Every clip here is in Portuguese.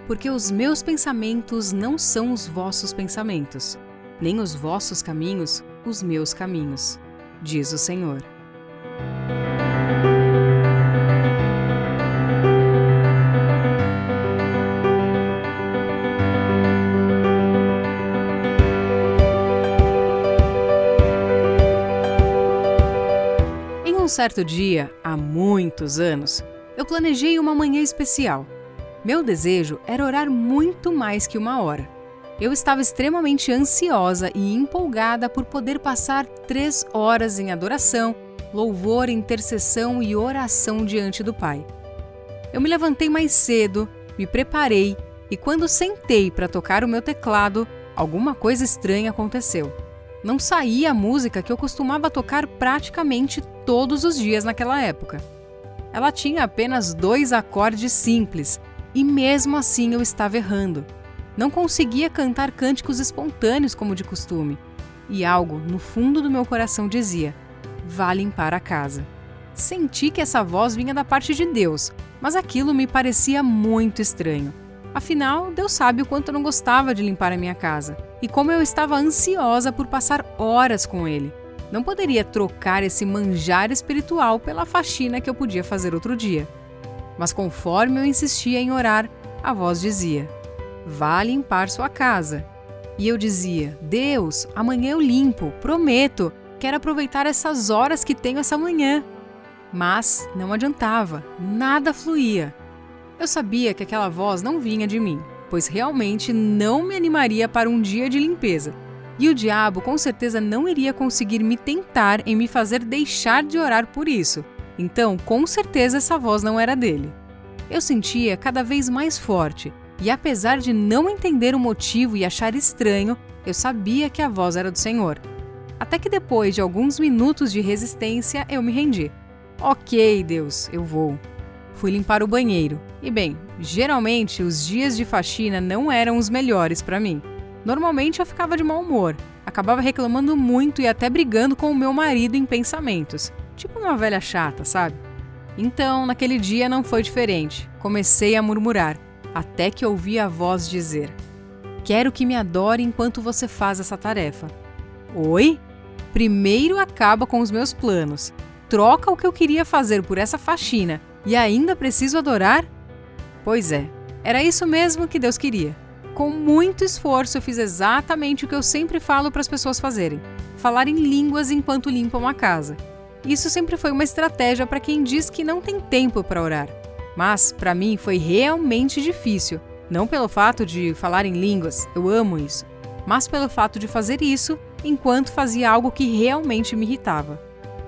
porque os meus pensamentos não são os vossos pensamentos, nem os vossos caminhos os meus caminhos, diz o Senhor. Em um certo dia, há muitos anos, eu planejei uma manhã especial. Meu desejo era orar muito mais que 1 hora. Eu estava extremamente ansiosa e empolgada por poder passar 3 horas em adoração, louvor, intercessão e oração diante do Pai. Eu me levantei mais cedo, me preparei e quando sentei para tocar o meu teclado, alguma coisa estranha aconteceu. Não saía a música que eu costumava tocar praticamente todos os dias naquela época. Ela tinha apenas 2 acordes simples e mesmo assim eu estava errando. Não conseguia cantar cânticos espontâneos como de costume. E algo no fundo do meu coração dizia: vá limpar a casa. Senti que essa voz vinha da parte de Deus, mas aquilo me parecia muito estranho. Afinal, Deus sabe o quanto eu não gostava de limpar a minha casa e como eu estava ansiosa por passar horas com Ele. Não poderia trocar esse manjar espiritual pela faxina que eu podia fazer outro dia. Mas conforme eu insistia em orar, a voz dizia: vá limpar sua casa. E eu dizia: Deus, amanhã eu limpo, prometo, quero aproveitar essas horas que tenho essa manhã. Mas não adiantava, nada fluía. Eu sabia que aquela voz não vinha de mim, pois realmente não me animaria para um dia de limpeza. E o diabo com certeza não iria conseguir me tentar em me fazer deixar de orar por isso. Então, com certeza essa voz não era dele. Eu sentia cada vez mais forte, e apesar de não entender o motivo e achar estranho, eu sabia que a voz era do Senhor. Até que depois de alguns minutos de resistência, eu me rendi. Ok, Deus, eu vou. Fui limpar o banheiro. E bem, geralmente os dias de faxina não eram os melhores para mim. Normalmente eu ficava de mau humor, acabava reclamando muito e até brigando com o meu marido em pensamentos. Tipo uma velha chata, sabe? Então, naquele dia não foi diferente. Comecei a murmurar, até que ouvi a voz dizer: quero que me adore enquanto você faz essa tarefa. Oi? Primeiro acaba com os meus planos. Troca o que eu queria fazer por essa faxina e ainda preciso adorar? Pois é, era isso mesmo que Deus queria. Com muito esforço eu fiz exatamente o que eu sempre falo para as pessoas fazerem: falar em línguas enquanto limpam a casa. Isso sempre foi uma estratégia para quem diz que não tem tempo para orar. Mas, para mim, foi realmente difícil. Não pelo fato de falar em línguas, eu amo isso, mas pelo fato de fazer isso enquanto fazia algo que realmente me irritava.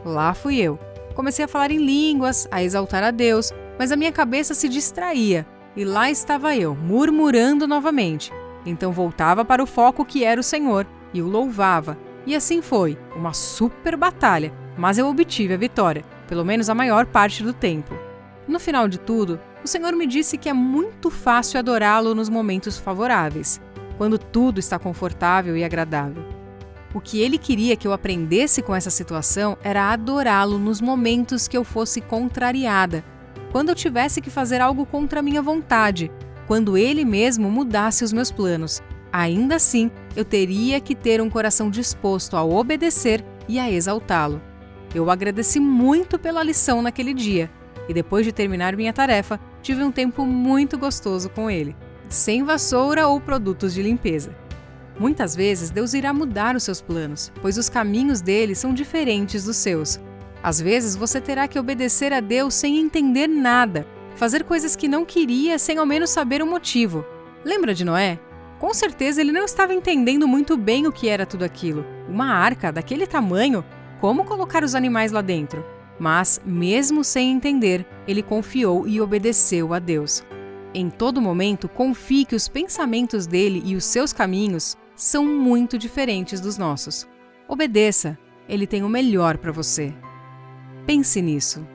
Lá fui eu. Comecei a falar em línguas, a exaltar a Deus, mas a minha cabeça se distraía. E lá estava eu, murmurando novamente. Então voltava para o foco que era o Senhor e o louvava. E assim foi, uma super batalha, mas eu obtive a vitória, pelo menos a maior parte do tempo. No final de tudo, o Senhor me disse que é muito fácil adorá-lo nos momentos favoráveis, quando tudo está confortável e agradável. O que Ele queria que eu aprendesse com essa situação era adorá-lo nos momentos que eu fosse contrariada, quando eu tivesse que fazer algo contra a minha vontade, quando Ele mesmo mudasse os meus planos. Ainda assim, eu teria que ter um coração disposto a obedecer e a exaltá-lo. Eu agradeci muito pela lição naquele dia, e depois de terminar minha tarefa, tive um tempo muito gostoso com Ele, sem vassoura ou produtos de limpeza. Muitas vezes Deus irá mudar os seus planos, pois os caminhos dele são diferentes dos seus. Às vezes você terá que obedecer a Deus sem entender nada, fazer coisas que não queria sem ao menos saber o motivo. Lembra de Noé? Com certeza ele não estava entendendo muito bem o que era tudo aquilo. Uma arca daquele tamanho, como colocar os animais lá dentro? Mas, mesmo sem entender, ele confiou e obedeceu a Deus. Em todo momento, confie que os pensamentos dele e os seus caminhos são muito diferentes dos nossos. Obedeça, ele tem o melhor para você. Pense nisso.